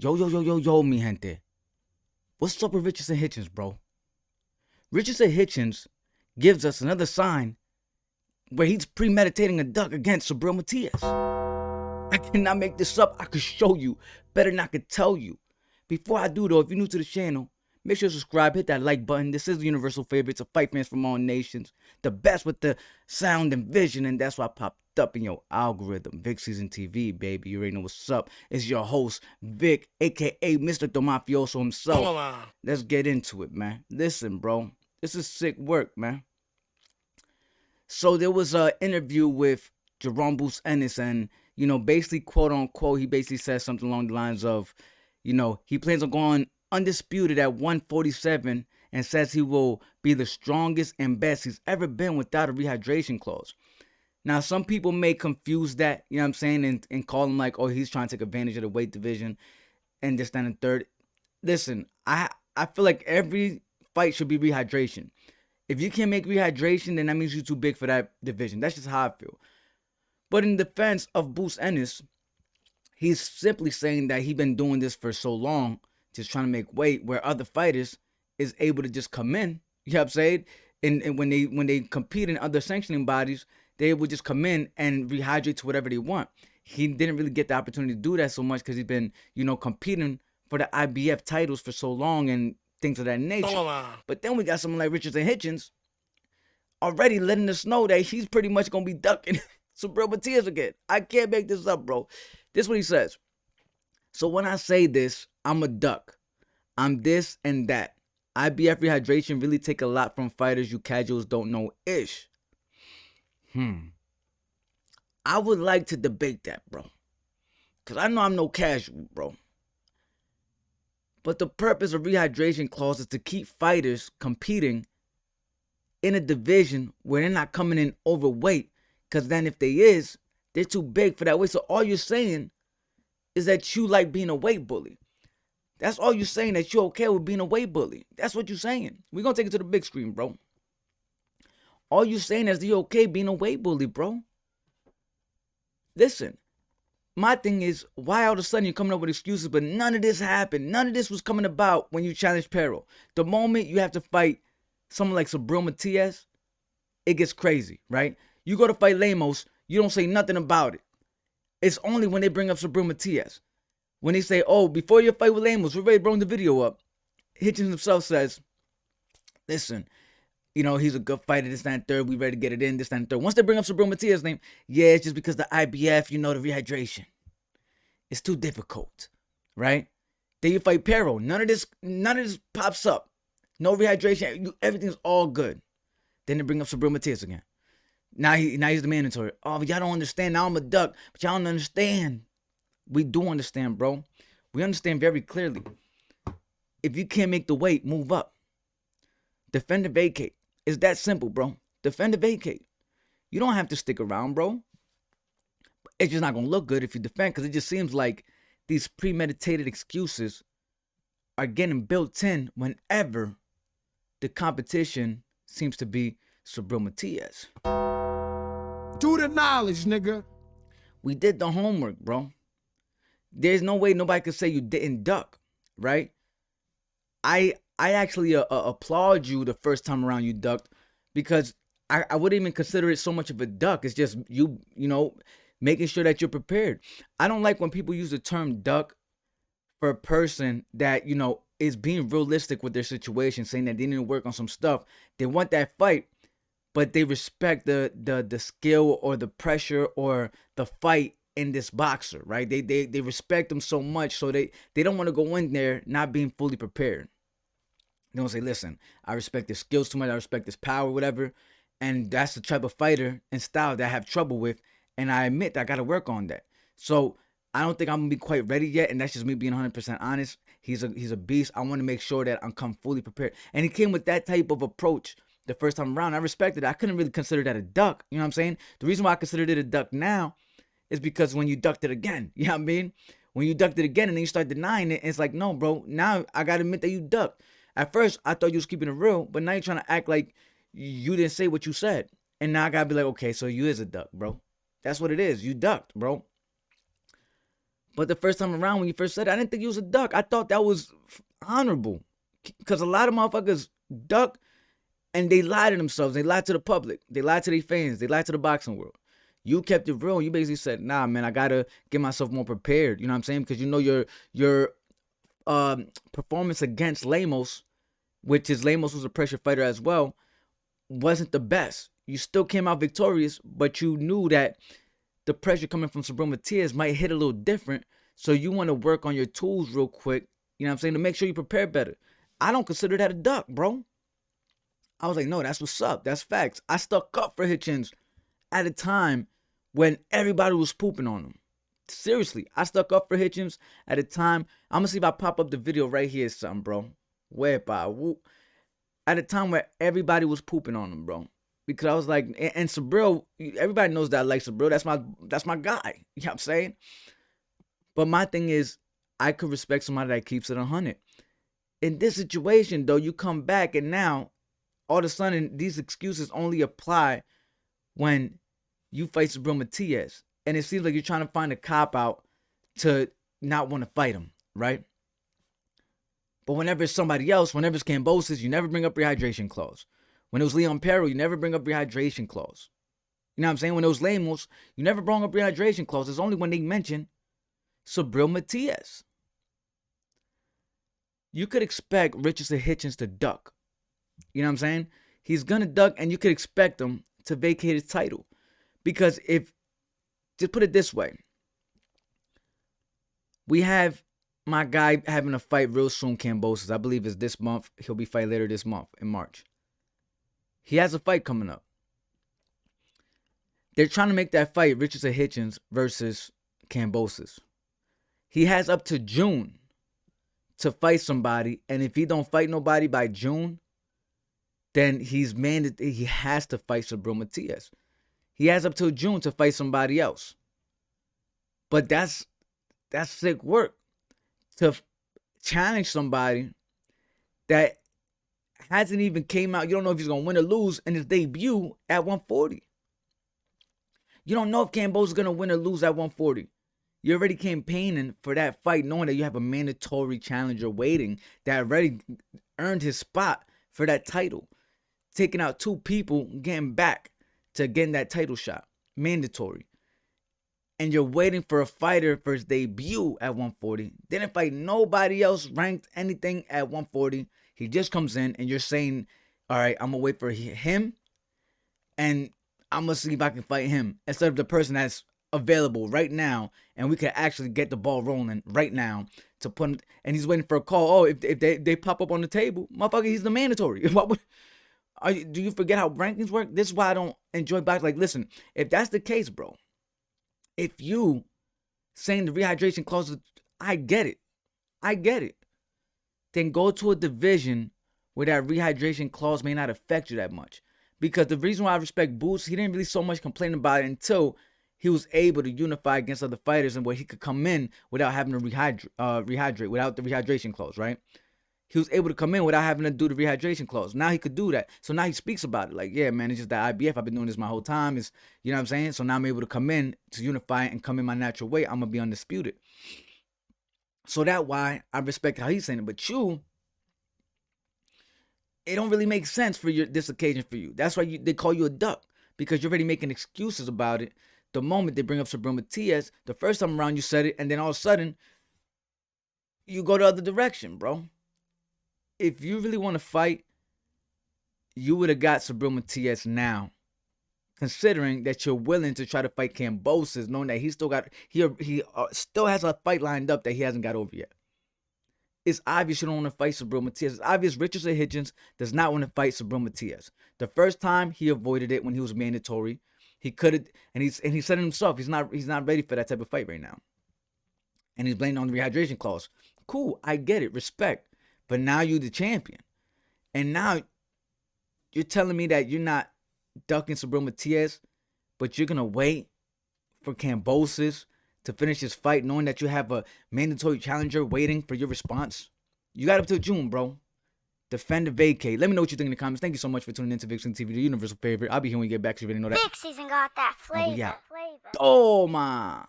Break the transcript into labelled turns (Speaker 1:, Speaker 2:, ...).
Speaker 1: Yo, mi gente. What's up with Richardson Hitchins, bro? Richardson Hitchins gives us another sign where he's premeditating a duck against Sabril Matias. I cannot make this up. I could show you. Better than I could tell you. Before I do, though, if you're new to the channel, make sure to subscribe, hit that like button. This is the universal favorites of fight fans from all nations. The best with the sound and vision, and that's why I popped up in your algorithm. VIC SZN TV, baby. You already know what's up. It's your host, Vic, a.k.a. Mr. The Mafioso himself. Let's get into it, man. Listen, bro. This is sick work, man. So there was an interview with Jerome Bruce Ennis, and, basically, quote unquote, he basically said something along the lines of, he plans on going undisputed at 147 and says he will be the strongest and best he's ever been without a rehydration clause. Now, some people may confuse that, you know what I'm saying, and call him like, oh, he's trying to take advantage of the weight division and this, that, and third. Listen, I feel like every fight should be rehydration. If you can't make rehydration, then that means you're too big for that division. That's just how I feel. But in defense of Bruce Ennis, he's simply saying that he's been doing this for so long, just trying to make weight, where other fighters is able to just come in, you know what I'm saying? And when they compete in other sanctioning bodies, they will just come in and rehydrate to whatever they want. He didn't really get the opportunity to do that so much because he's been, competing for the IBF titles for so long and things of that nature. But then we got someone like Richardson Hitchins already letting us know that he's pretty much going to be ducking Sabril Matias again. I can't make this up, bro. This is what he says. So when I say this, I'm a duck. I'm this and that. IBF rehydration really take a lot from fighters you casuals don't know ish. I would like to debate that, bro. Because I know I'm no casual, bro. But the purpose of rehydration clause is to keep fighters competing in a division where they're not coming in overweight. Because then if they is, they're too big for that weight. So all you're saying is that you like being a weight bully. That's all you're saying, that you're okay with being a weight bully. That's what you're saying. We're going to take it to the big screen, bro. All you're saying is you're okay being a weight bully, bro. Listen, my thing is, why all of a sudden you're coming up with excuses, but none of this happened. None of this was coming about when you challenged Pero. The moment you have to fight someone like Sabril Matias, it gets crazy, right? You go to fight Lemos, you don't say nothing about it. It's only when they bring up Sabril Matias. When they say, oh, before your fight with Lemos, we're ready to bring the video up. Hitchins himself says, listen, he's a good fighter, this, that, and third. We ready to get it in, this, that, and third. Once they bring up Sabril Matias' name, yeah, it's just because the IBF, the rehydration. It's too difficult, right? Then you fight Pero. None of this pops up. No rehydration. Everything's all good. Then they bring up Sabril Matias again. Now he's the mandatory. Oh, but y'all don't understand. Now I'm a duck, but y'all don't understand. We do understand, bro. We understand very clearly. If you can't make the weight, move up. Defend the vacate. It's that simple, bro. Defend the vacate. You don't have to stick around, bro. It's just not going to look good if you defend, because it just seems like these premeditated excuses are getting built in whenever the competition seems to be Sabril Matias.
Speaker 2: Do the knowledge, nigga.
Speaker 1: We did the homework, bro. There's no way nobody could say you didn't duck, right? I actually applaud you the first time around you ducked, because I wouldn't even consider it so much of a duck. It's just you making sure that you're prepared. I don't like when people use the term duck for a person that, is being realistic with their situation, saying that they need to work on some stuff. They want that fight, but they respect the skill or the pressure or the fight in this boxer, right? They respect them so much, so they don't want to go in there not being fully prepared. They don't say, listen, I respect his skills too much, I respect his power, whatever. And that's the type of fighter and style that I have trouble with. And I admit that I got to work on that. So I don't think I'm going to be quite ready yet. And that's just me being 100% honest. He's a beast. I want to make sure that I'm fully prepared. And he came with that type of approach the first time around. I respected it. I couldn't really consider that a duck. You know what I'm saying? The reason why I considered it a duck now is because when you ducked it again, you know what I mean? When you ducked it again and then you start denying it, it's like, no, bro, now I got to admit that you ducked. At first, I thought you was keeping it real, but now you're trying to act like you didn't say what you said. And now I got to be like, okay, so you is a duck, bro. That's what it is. You ducked, bro. But the first time around when you first said it, I didn't think you was a duck. I thought that was honorable. Because a lot of motherfuckers duck and they lie to themselves. They lie to the public. They lie to their fans. They lie to the boxing world. You kept it real. You basically said, nah, man, I got to get myself more prepared. You know what I'm saying? Because you know your performance against Lemos, which is Lemos was a pressure fighter as well, wasn't the best. You still came out victorious, but you knew that the pressure coming from Subriel Matias might hit a little different. So you want to work on your tools real quick, you know what I'm saying, to make sure you prepare better. I don't consider that a duck, bro. I was like, no, that's what's up. That's facts. I stuck up for Hitchins at a time when everybody was pooping on him. Seriously, I stuck up for Hitchins at a time. I'm going to see if I pop up the video right here or something, bro. At a time where everybody was pooping on him, bro. Because I was like, and Subriel, everybody knows that I like Subriel. That's my guy. You know what I'm saying? But my thing is, I could respect somebody that keeps it 100. In this situation, though, you come back and now, all of a sudden, these excuses only apply when you fight Subriel Matias. And it seems like you're trying to find a cop-out to not want to fight him, right? But whenever it's somebody else, whenever it's Kambosos, you never bring up rehydration clause. When it was Leon Perro, you never bring up rehydration clause. You know what I'm saying? When it was Lemos, you never brought up rehydration clause. It's only when they mention Subriel Matias. You could expect Richardson Hitchins to duck. You know what I'm saying? He's going to duck, and you could expect him to vacate his title. Because just put it this way. We have my guy having a fight real soon, Kambosos. I believe it's this month. He'll be fighting later this month, in March. He has a fight coming up. They're trying to make that fight Richardson Hitchins versus Kambosos. He has up to June to fight somebody, and if he don't fight nobody by June, then he has to fight Subriel Matias. He has up till June to fight somebody else. But that's sick work. To challenge somebody that hasn't even came out. You don't know if he's going to win or lose in his debut at 140. You don't know if Kambosos is going to win or lose at 140. You're already campaigning for that fight knowing that you have a mandatory challenger waiting that already earned his spot for that title. Taking out 2 people, getting back to getting that title shot. Mandatory. And you're waiting for a fighter for his debut at 140. Didn't fight nobody else ranked anything at 140. He just comes in and you're saying, all right, I'm going to wait for him and I'm going to see if I can fight him instead of the person that's available right now and we can actually get the ball rolling right now to put him. And he's waiting for a call. Oh, if they pop up on the table, motherfucker, he's the mandatory. Do you forget how rankings work? This is why I don't enjoy boxing. Like, listen, if that's the case, bro, if you saying the rehydration clause, I get it. Then go to a division where that rehydration clause may not affect you that much. Because the reason why I respect Boots, he didn't really so much complain about it until he was able to unify against other fighters and where he could come in without having to rehydrate, without the rehydration clause, right? He was able to come in without having to do the rehydration clause. Now he could do that. So now he speaks about it. Like, yeah, man, it's just that IBF. I've been doing this my whole time. It's, you know what I'm saying? So now I'm able to come in to unify and come in my natural way. I'm going to be undisputed. So that's why I respect how he's saying it. But you, it don't really make sense for this occasion for you. That's why they call you a duck. Because you're already making excuses about it. The moment they bring up Subriel Matias, the first time around you said it. And then all of a sudden, you go the other direction, bro. If you really want to fight, you would have got Subriel Matias now. Considering that you're willing to try to fight Kambosos, knowing that he still has a fight lined up that he hasn't got over yet. It's obvious you don't want to fight Subriel Matias. It's obvious Richardson Hitchins does not want to fight Subriel Matias. The first time he avoided it when he was mandatory. He could have, and he said it himself, he's not ready for that type of fight right now. And he's blaming on the rehydration clause. Cool, I get it, respect. But now you're the champion. And now you're telling me that you're not ducking Subriel Matias, but you're going to wait for Kambosos to finish his fight knowing that you have a mandatory challenger waiting for your response? You got up till June, bro. Defend the vacate. Let me know what you think in the comments. Thank you so much for tuning into VIC SZN TV, the universal favorite. I'll be here when you get back, so you already know that.
Speaker 3: VIC SZN got that flavor.
Speaker 1: Oh, my.